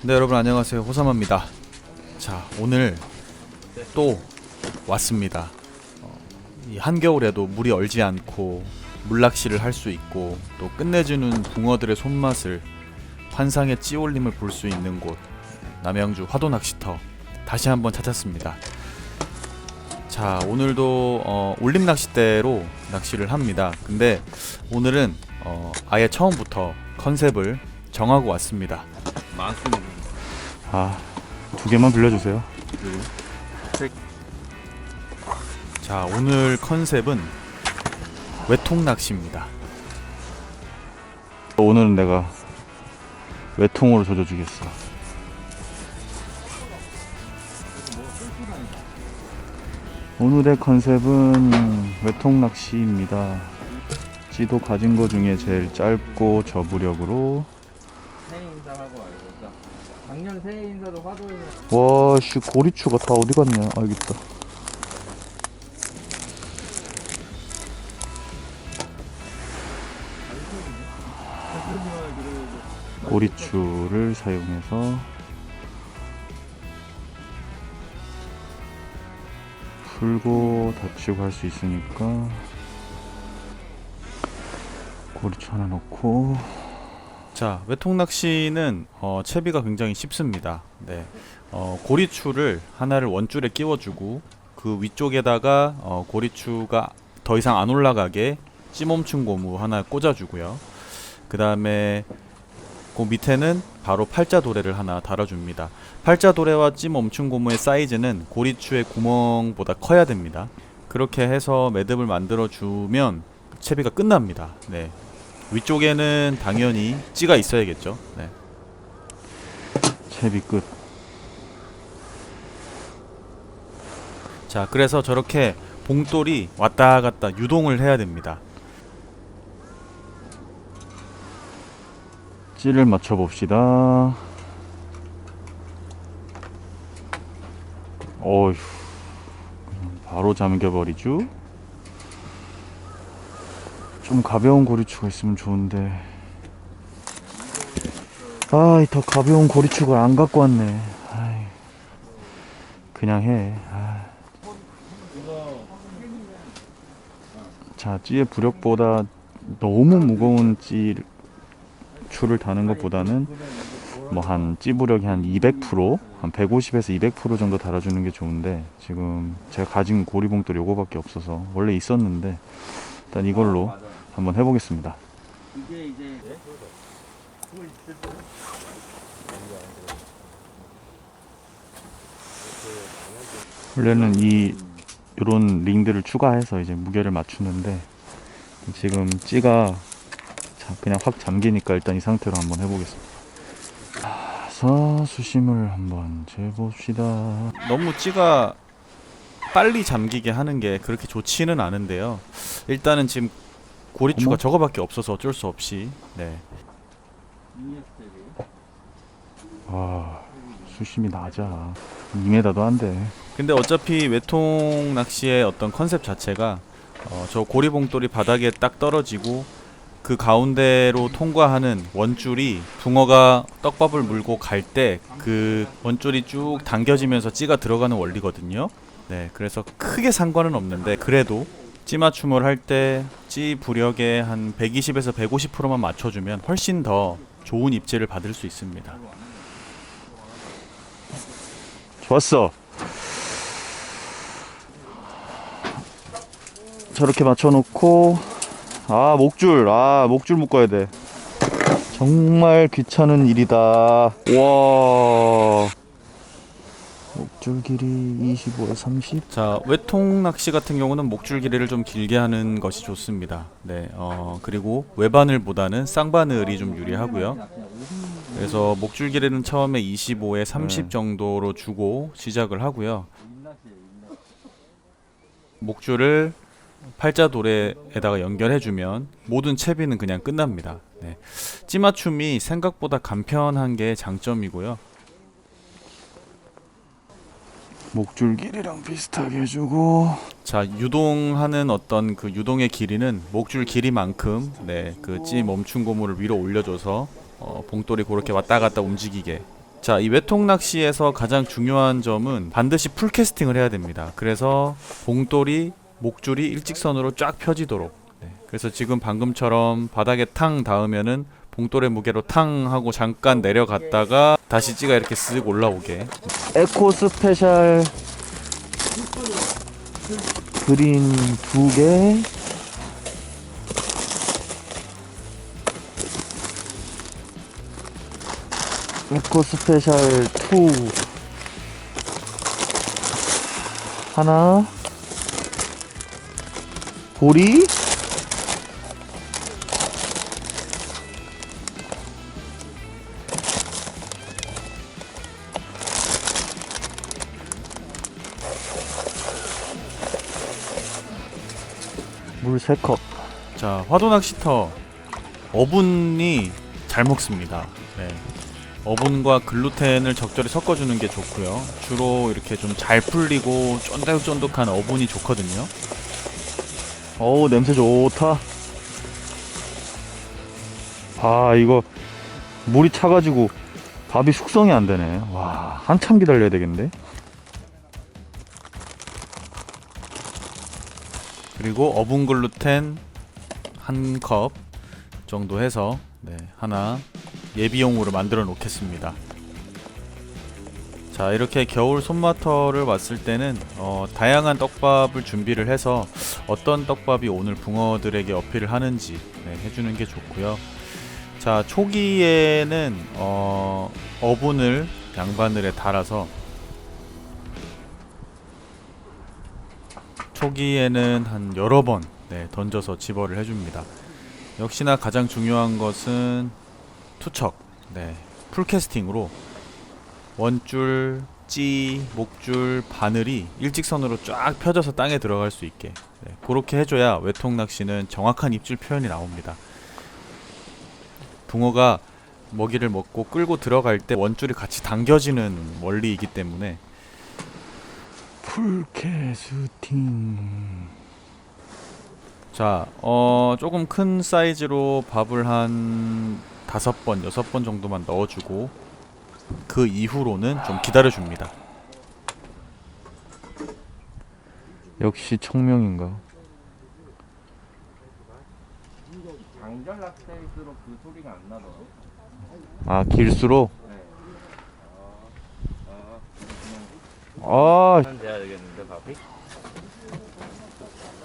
네, 여러분 안녕하세요. 호사마입니다. 자, 오늘 또 왔습니다. 이 한겨울에도 물이 얼지 않고 물낚시를 할 수 있고 또 끝내주는 붕어들의 손맛을 환상의 찌올림을 볼 수 있는 곳, 남양주 화도낚시터 다시 한번 찾았습니다. 자, 오늘도 올림 낚싯대로 낚시를 합니다. 근데 오늘은 아예 처음부터 컨셉을 정하고 왔습니다. 많습니다. 두 개만 빌려주세요. 자, 오늘 컨셉은 외통 낚시입니다. 오늘은 내가 외통으로 조져주겠어. 오늘의 컨셉은 외통 낚시입니다. 찌도 가진 거 중에 제일 짧고 저부력으로. 새해 인사하고 알겠다. 작년 새해 인사도 화도에서 와, 씨, 고리추가 다 어디 갔냐? 아, 여기 있다. 고리추를 사용해서 풀고 닫히고 할 수 있으니까 고리추 하나 넣고. 자, 외통 낚시는 채비가 굉장히 쉽습니다. 네, 고리추를 하나를 원줄에 끼워주고 그 위쪽에다가 고리추가 더 이상 안 올라가게 찌멈춘 고무 하나 꽂아주고요. 그 다음에 그 밑에는 바로 팔자도래를 하나 달아줍니다. 팔자도래와 찌멈춘 고무의 사이즈는 고리추의 구멍보다 커야 됩니다. 그렇게 해서 매듭을 만들어주면 채비가 끝납니다. 네. 위쪽에는 당연히 찌가 있어야겠죠. 네. 채비 끝. 자, 그래서 저렇게 봉돌이 왔다 갔다 유동을 해야 됩니다. 찌를 맞춰 봅시다. 어휴, 바로 잠겨버리죠. 좀 가벼운 고리추가 있으면 좋은데. 아, 더 가벼운 고리추가 안 갖고 왔네. 아이, 그냥 해. 자, 찌의 부력보다 너무 무거운 찌추를 다는 것보다는 뭐 한 찌부력이 한 200%, 한 150에서 200% 정도 달아주는 게 좋은데, 지금 제가 가진 고리봉돌이 요거밖에 없어서 원래 있었는데 일단 이걸로 한번 해보겠습니다. 이게 이제 원래는 이런 링들을 추가해서 이제 무게를 맞추는데 지금 찌가 그냥 확 잠기니까 일단 이 상태로 한번 해보겠습니다. 자, 수심을 한번 재봅시다. 너무 찌가 빨리 잠기게 하는 게 그렇게 좋지는 않은데요. 일단은 지금 고리추가 어머? 저거밖에 없어서 어쩔 수 없이. 네. 아, 수심이 낮아. 2m도 안 돼. 근데 어차피 외통 낚시의 어떤 컨셉 자체가 저 고리봉돌이 바닥에 딱 떨어지고 그 가운데로 통과하는 원줄이 붕어가 떡밥을 물고 갈 때 그 원줄이 쭉 당겨지면서 찌가 들어가는 원리거든요. 네, 그래서 크게 상관은 없는데 그래도 찌 맞춤을 할 때 찌 부력의 한 120에서 150%만 맞춰주면 훨씬 더 좋은 입질을 받을 수 있습니다. 좋았어. 저렇게 맞춰놓고, 목줄 묶어야 돼. 정말 귀찮은 일이다. 와, 목줄 길이 25에 30. 자, 외통 낚시 같은 경우는 목줄 길이를 좀 길게 하는 것이 좋습니다. 네, 그리고 외바늘보다는 쌍바늘이 좀 유리하고요. 그래서 목줄 길이는 처음에 25에 30 정도로 주고 시작을 하고요. 목줄을 팔자도래에다가 연결해주면 모든 채비는 그냥 끝납니다. 네. 찌맞춤이 생각보다 간편한 게 장점이고요. 목줄 길이랑 비슷하게 해주고. 자, 유동하는 어떤 그 유동의 길이는 목줄 길이만큼 네, 그 찌 멈춘 고무를 위로 올려줘서 봉돌이 그렇게 왔다 갔다 움직이게 자, 이 외통 낚시에서 가장 중요한 점은 반드시 풀 캐스팅을 해야 됩니다. 그래서 봉돌이 목줄이 일직선으로 쫙 펴지도록. 네, 그래서 지금 방금처럼 바닥에 탕 닿으면은 봉돌의 무게로 탕 하고 잠깐 내려갔다가 다시 찌가 이렇게 쓱 올라오게. 에코 스페셜 그린 2개, 에코 스페셜 2 하나, 보리, 물 3컵. 자, 화도 낚시터 어분이 잘 먹습니다. 네. 어분과 글루텐을 적절히 섞어주는 게 좋고요. 주로 이렇게 좀 잘 풀리고 쫀득쫀득한 어분이 좋거든요. 어우, 냄새 좋다. 아, 이거 물이 차가지고 밥이 숙성이 안 되네. 와, 한참 기다려야 되겠는데. 그리고 어분 글루텐 1컵 정도 해서 네, 하나 예비용으로 만들어 놓겠습니다. 자, 이렇게 겨울 손마터를 왔을 때는 다양한 떡밥을 준비를 해서 어떤 떡밥이 오늘 붕어들에게 어필을 하는지 네, 해주는 게 좋고요. 자, 초기에는 어분을 양바늘에 달아서 초기에는 한 여러 번 네, 던져서 집어를 해줍니다. 역시나 가장 중요한 것은 투척, 네, 풀캐스팅으로 원줄, 찌, 목줄, 바늘이 일직선으로 쫙 펴져서 땅에 들어갈 수 있게 네, 그렇게 해줘야 외통 낚시는 정확한 입질 표현이 나옵니다. 붕어가 먹이를 먹고 끌고 들어갈 때 원줄이 같이 당겨지는 원리이기 때문에 풀캐스팅. 자, 조금 큰 사이즈로 밥을 한 5번, 6번 정도만 넣어주고 그 이후로는 좀 기다려줍니다. 역시 청명인가. 장전 락스일수록 그 소리가 안 나더라고. 아, 길수록. 네. 아, 돼야 되겠는데 밥이?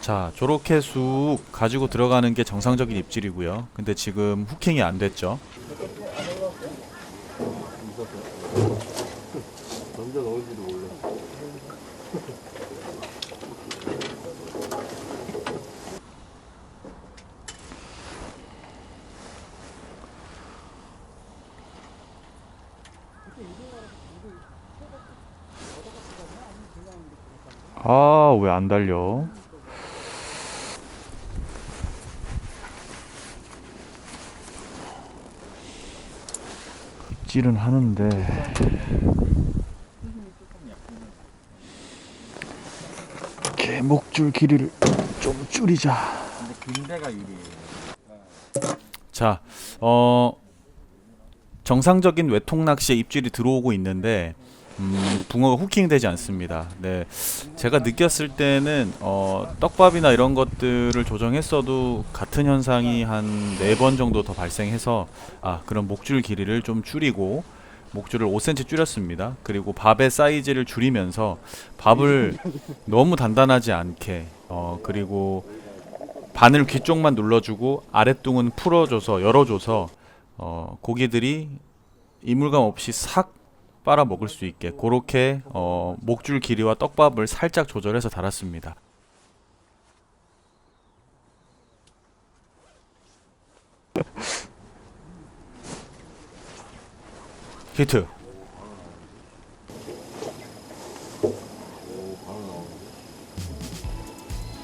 자, 저렇게 쑥 가지고 들어가는 게 정상적인 입질이고요. 근데 지금 후킹이 안 됐죠. 던져 넣을지도 몰라. 아, 왜 안 달려? 흡질은 하는데 개목줄 길이를 좀 줄이자. 근데 군대가 유리해요. 자, 정상적인 외통 낚시에 입질이 들어오고 있는데 붕어가 후킹 되지 않습니다. 네, 제가 느꼈을 때는 떡밥이나 이런 것들을 조정했어도 같은 현상이 한 4번 정도 더 발생해서 그럼 목줄 길이를 좀 줄이고 목줄을 5cm 줄였습니다. 그리고 밥의 사이즈를 줄이면서 밥을 너무 단단하지 않게 그리고 바늘 귀 쪽만 눌러주고 아랫둥은 풀어줘서 열어줘서 고기들이 이물감 없이 싹 빨아 먹을 수 있게 그렇게 목줄 길이와 떡밥을 살짝 조절해서 달았습니다. 히트.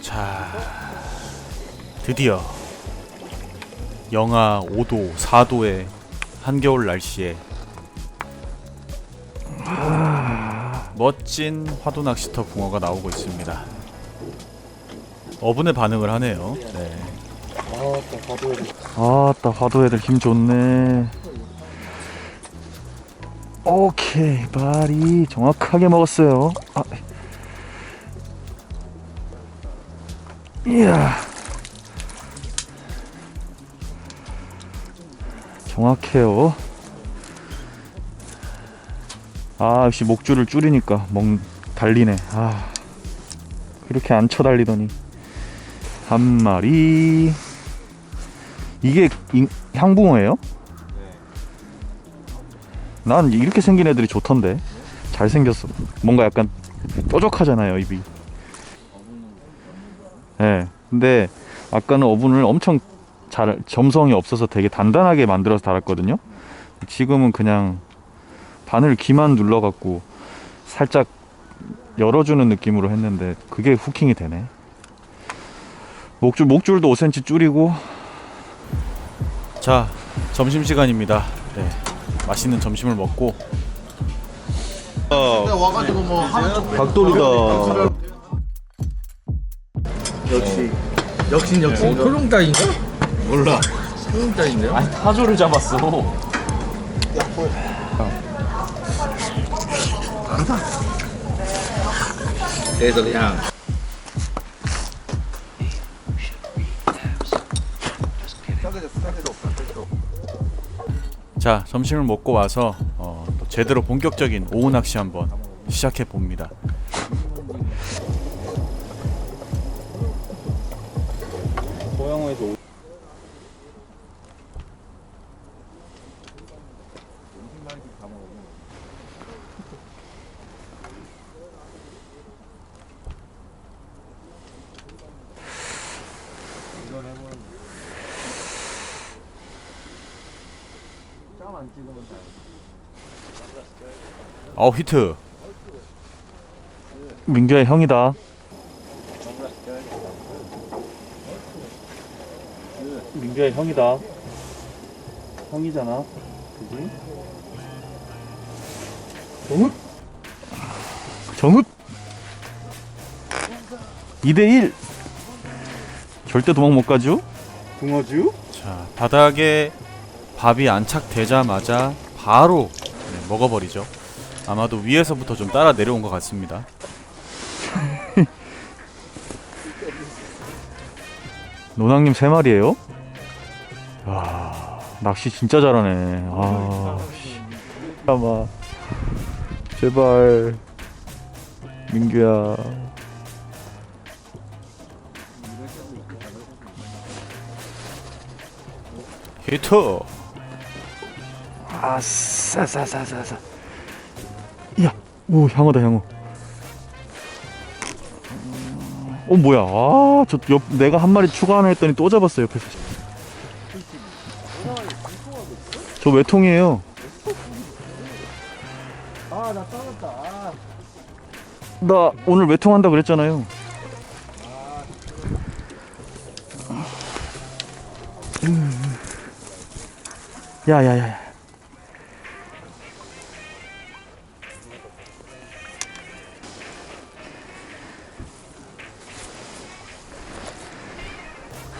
자, 드디어 영하 5도, 4도의 한겨울 날씨에 멋진 화도 낚시터 붕어가 나오고 있습니다. 어분의 반응을 하네요. 네. 아따, 화도 애들 힘 좋네. 오케이, 발이 정확하게 먹었어요. 아. 이야, 정확해요. 아, 역시 목줄을 줄이니까 달리네. 아, 그렇게 안 쳐 달리더니. 한 마리. 이게 향붕어예요? 난 이렇게 생긴 애들이 좋던데. 잘생겼어. 뭔가 약간 뾰족하잖아요, 입이. 네. 근데 아까는 어분을 엄청 점성이 없어서 되게 단단하게 만들어서 달았거든요. 지금은 그냥 바늘 귀만 눌러갖고 살짝 열어주는 느낌으로 했는데 그게 후킹이 되네. 목줄도 5cm 줄이고. 자, 점심시간입니다. 네, 맛있는 점심을 먹고 닭도리다. 역시 토종닭인가? 몰라. 토종닭인데요? 아니 타조를 잡았어. 그래서 그냥 자, 점심을 먹고 와서 또 제대로 본격적인 오후 낚시 한번 시작해 봅니다. 히트. 민규의 형이다. 민규의 형이다. 형이잖아. 그지? 정읍 2대1. 절대 도망 못 가죠? 붕어주? 자, 바닥에 밥이 안착되자마자 바로 먹어버리죠. 아마도 위에서부터 좀 따라 내려온 것 같습니다. 노낭님 3마리에요? 와, 낚시 진짜 잘하네. 아, 아마 제발 민규야. 히트. 아싸싸싸싸싸. 야, 오, 향어다 향어. 뭐야? 아, 내가 한 마리 추가하나 했더니 또 잡았어 옆에서. 저 외통이에요. 아 나 떨었다. 나 오늘 외통한다 그랬잖아요. 야야야.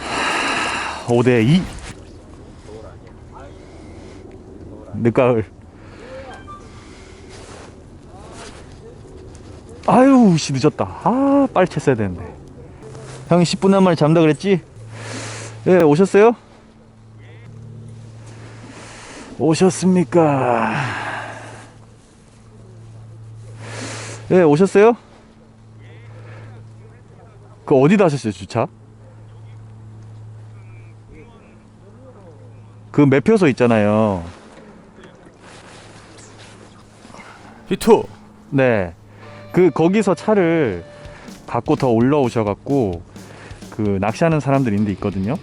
하, 5대2 늦가을. 아유 씨, 늦었다. 아, 빨리 챘어야 되는데. 형이 10분에 한 마리 잡는다 그랬지? 예, 오셨어요? 오셨습니까? 예, 오셨어요? 그 어디다 하셨어요, 주차? 그 매표소 있잖아요. 히트. 네. 거기서 차를 갖고 더 올라오셔갖고 그 낚시하는 사람들 있는데 있거든요.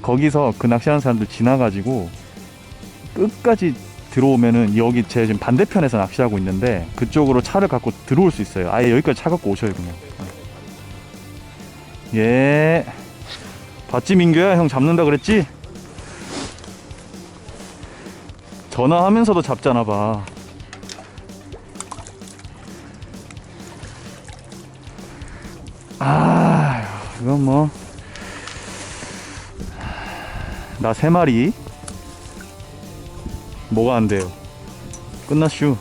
거기서 그 낚시하는 사람들 지나가지고 끝까지 들어오면은 여기 제 지금 반대편에서 낚시하고 있는데 그쪽으로 차를 갖고 들어올 수 있어요. 아예 여기까지 차 갖고 오셔요 그냥. 예. 봤지 민규야? 형 잡는다 그랬지? 전화하면서도 잡잖아 봐. 아, 이건 뭐 나 3마리. 뭐가 안 돼요? 끝났슈.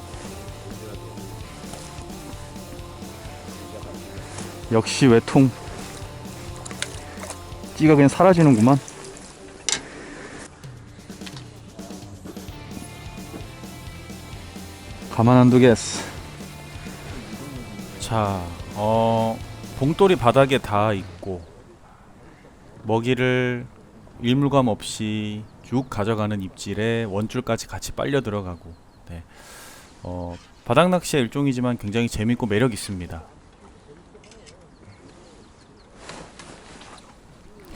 역시 외통. 찌가 그냥 사라지는구만. 가만 안 두겠어. 자, 봉돌이 바닥에 닿아 있고 먹이를 일물감 없이 쭉 가져가는 입질에 원줄까지 같이 빨려 들어가고. 네. 바닥 낚시의 일종이지만 굉장히 재밌고 매력 있습니다.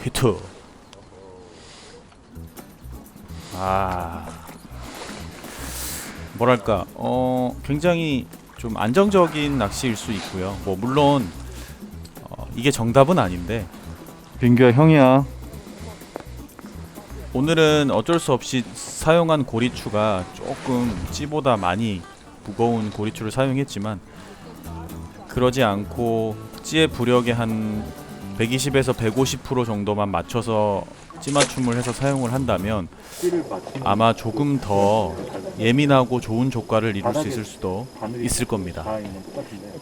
히트. 뭐랄까, 굉장히 좀 안정적인 낚시일 수 있고요. 뭐 물론 이게 정답은 아닌데 민규야, 형이야. 오늘은 어쩔 수 없이 사용한 고리추가 조금 찌보다 많이 무거운 고리추를 사용했지만, 그러지 않고 찌의 부력의 한 120에서 150% 정도만 맞춰서 찌맞춤을 해서 사용을 한다면 아마 조금 더 예민하고 좋은 조과를 이룰 수 있을 수도 있을 겁니다. 다행히 똑같은데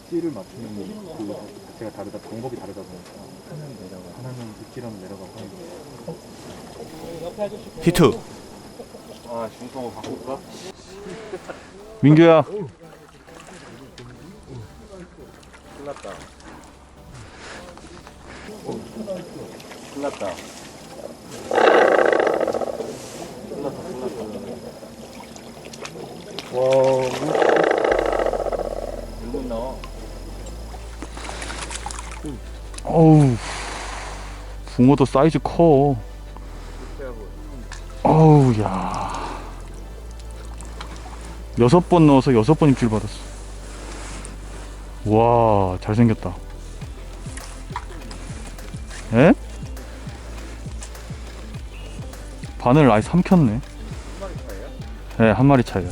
찌를 맞추는 그 자체가 다르다, 방법이 다르다 보니까 하나는 빗질하면 내려가고. 히트. 아, 중성호 바꿀까? 민규야. 끝났다. 끝났다. 와, 일본 나와. 어우, 붕어도 사이즈 커. 어우, 야. 6번 넣어서 6번 입질 받았어. 와, 잘생겼다. 에? 바늘 아예 삼켰네. 네, 한 마리 차이요.